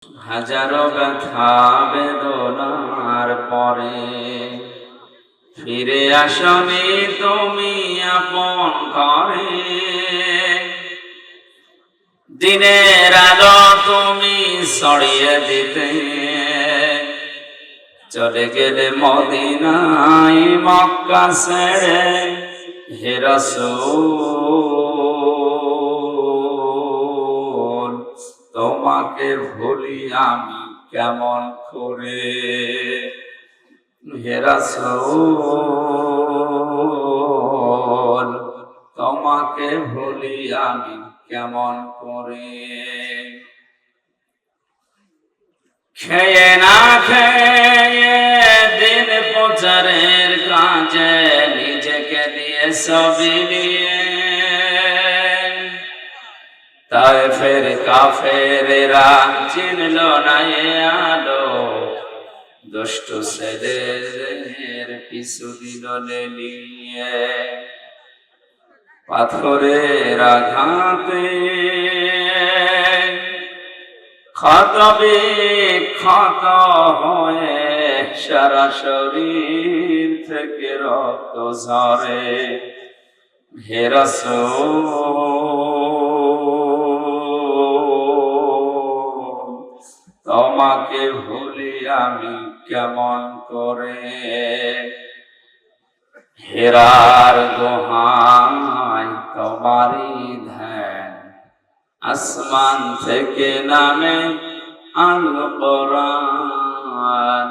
হাজারো ব্যথা বেদনার পরে ফিরে আসনি তুমি আপন ঘরে। দিনের আলো তুমি ছড়িয়ে দিতে চলে গেলে মদিনায় মক্কা ছেড়ে। হে রাসূল তোমাকে ভুলি আমি কেমন করে। হে রাসূল তোমাকে ভুলি আমি কেমন করে। খেয়ে না খেয়ে দিন প্রচারের কাজে নিজেকে দিয়ে বিলিয়ে তায়েফের কাফেরেরা চিনল না এ আলো। দুষ্ট ছেলেদের পিছু দিল লেলিয়ে পাথরের আঘাতে ক্ষত বিক্ষত হয়ে সারা শরীর থেকে রক্ত ঝরে। হে রাসূল তোমাকে ভুলি আমি কেমন করে। হেরার গুহায় তোমারই ধ্যান আসমান থেকে নামে আল কোরআন।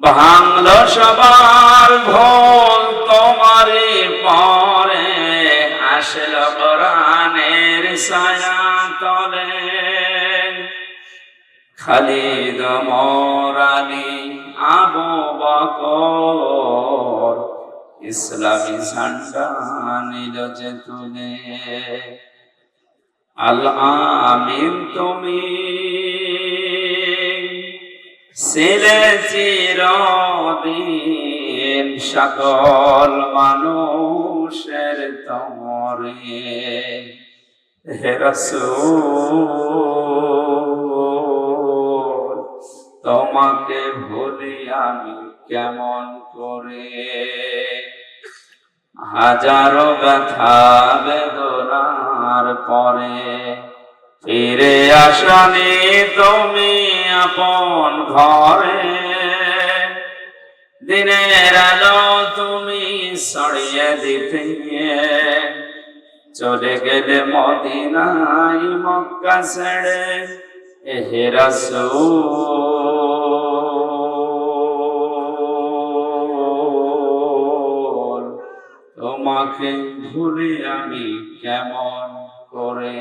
ভাঙল সবার ভুল তোমারই পরে আসল কোরআনের ছায়া তলে। খালিদ ওমর আলী আবু বকর ইসলামী ঝান্ডা নিল যে তুলে। আল আমিন তুমি ছিলে চিরদিন সকল মানুষের তরে। হে রাসূল তোমাকে ভুলি আমি কেমন করে। হাজারো ব্যথা বেদনার পরে ফিরে আসনি তুমি আপন ঘরে। দিনের আলো তুমি ছড়িয়ে দিতে চলে গেলে মদিনায় মক্কা ছেড়ে। হে রাসূল তোমাকে ভুলি আমি কেমন করে।